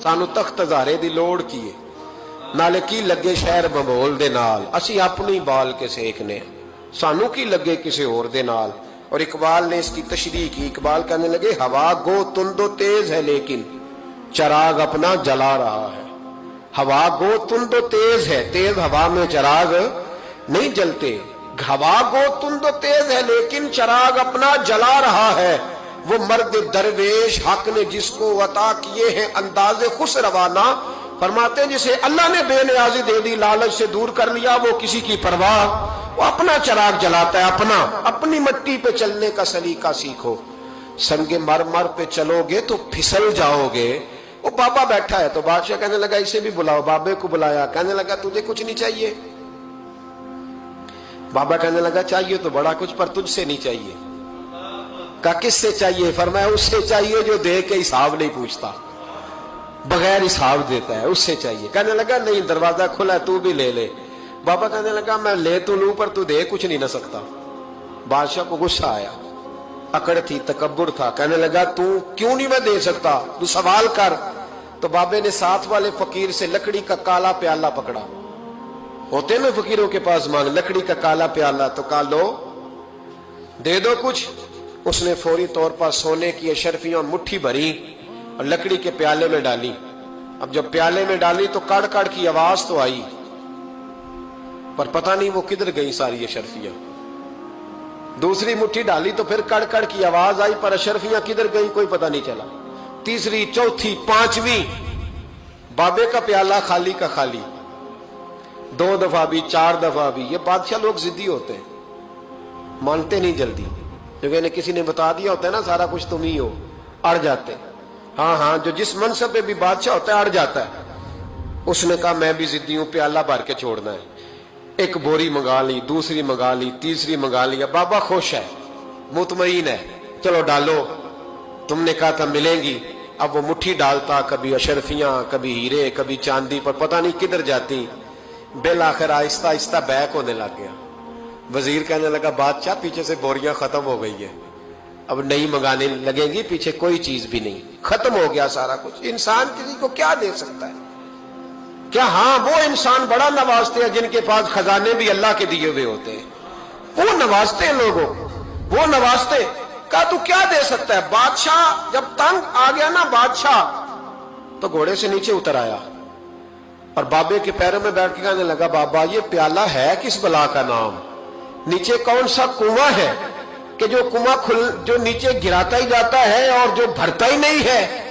ਸਾਨੂੰ ਤਖਤ ਹਜ਼ਾਰੇ ਦੀ ਲੋੜ ਕੀ ਹੈ, ਨਾਲੇ ਕੀ ਲੱਗੇ ਸ਼ਹਿਰ ਬੰਬੋਲ ਦੇ ਨਾਲ, ਅਸੀਂ ਆਪਣੀ ਬਾਲ ਕੇ ਸੇਕਨੇ, ਸਾਨੂੰ ਕੀ ਲੱਗੇ ਕਿਸੇ ਹੋਰ ਦੇ ਨਾਲ। اور اقبال نے اس کی تشریح کی، اقبال کہنے لگے ہوا گو تند و تیز ہے لیکن چراغ اپنا جلا رہا ہے۔ ہوا گو تند و تیز ہے، تیز ہوا میں چراغ نہیں جلتے، ہوا گو تند و تیز ہے لیکن چراغ اپنا جلا رہا ہے۔ وہ مرد درویش حق نے جس کو عطا کیے ہیں انداز خسروانہ، فرماتے ہیں جسے اللہ نے بے نیازی دے دی، لالچ سے دور کر لیا، وہ کسی کی پرواہ، وہ اپنا چراغ جلاتا ہے، اپنی مٹی پہ چلنے کا سلیقہ سیکھو، سنگ مرمر پہ چلو گے تو پھسل جاؤ گے۔ وہ بابا بیٹھا ہے تو بادشاہ کہنے لگا اسے بھی بلاؤ، بابے کو بلایا، کہنے لگا تجھے کچھ نہیں چاہیے؟ بابا کہنے لگا چاہیے تو بڑا کچھ، پر تجھ سے نہیں چاہیے۔ کہا کس سے چاہیے؟ فرمایا اس سے چاہیے جو دے کے حساب نہیں پوچھتا، بغیر حساب دیتا ہے، اس سے چاہیے۔ کہنے لگا نہیں، دروازہ کھلا ہے، تو بھی لے لے۔ بابا کہنے لگا میں لے تو لوں پر تو دے کچھ نہیں نہ سکتا۔ بادشاہ کو غصہ آیا، اکڑ تھی، تکبر تھا، کہنے لگا تو کیوں نہیں میں دے سکتا، تو سوال کر۔ تو بابے نے ساتھ والے فقیر سے لکڑی کا کالا پیالہ پکڑا، ہوتے نا فقیروں کے پاس مانگ، لکڑی کا کالا پیالہ، تو کہا لو دے دو کچھ۔ اس نے فوری طور پر سونے کی اشرفیاں مٹھی بھری اور لکڑی کے پیالے میں ڈالی۔ اب جب پیالے میں ڈالی تو کڑ کڑ کی آواز تو آئی، پر پتہ نہیں وہ کدھر گئی ساری اشرفیاں۔ دوسری مٹھی ڈالی تو پھر کڑ کڑ کی آواز آئی، پر اشرفیاں کدھر گئی کوئی پتہ نہیں چلا۔ تیسری، چوتھی، پانچویں، بابے کا پیالہ خالی کا خالی، 2 دفعہ بھی، 4 دفعہ بھی۔ یہ بادشاہ لوگ ضدی ہوتے ہیں، مانتے نہیں جلدی، کیونکہ انہیں کسی نے بتا دیا ہوتا ہے نا سارا کچھ تم ہی ہو، اڑ جاتے ہیں۔ ہاں جو جس منصب پہ بھی بادشاہ ہوتا ہے اڑ جاتا ہے۔ اس نے کہا میں بھی ضدی ہوں، پیالہ بھر کے چھوڑنا ہے۔ ایک بوری منگا لی، دوسری منگا لی، تیسری منگا لیا۔ بابا خوش ہے، مطمئن ہے، چلو ڈالو، تم نے کہا تھا ملیں گی۔ اب وہ مٹھی ڈالتا، کبھی اشرفیاں، کبھی ہیرے، کبھی چاندی، پر پتہ نہیں کدھر جاتی۔ بالآخر آہستہ آہستہ بیک ہونے لگ گیا۔ وزیر کہنے لگا بادشاہ پیچھے سے بوریاں ختم ہو گئی ہیں، اب نئی منگانے لگیں گی، پیچھے کوئی چیز بھی نہیں، ختم ہو گیا سارا کچھ۔ انسان کسی کو کیا دے سکتا ہے؟ کیا ہاں وہ انسان بڑا نوازتے ہیں جن کے پاس خزانے بھی اللہ کے دیے ہوئے ہوتے ہیں، وہ نوازتے ہیں لوگوں، وہ نوازتے۔ کہا تو کیا دے سکتا ہے؟ بادشاہ جب تنگ آ گیا نا بادشاہ، تو گھوڑے سے نیچے اتر آیا اور بابے کے پیروں میں بیٹھ کے کہنے لگا بابا یہ پیالہ ہے کس بلا کا نام؟ نیچے کون سا کنواں ہے کہ جو کنواں جو نیچے گراتا ہی جاتا ہے اور جو بھرتا ہی نہیں ہے؟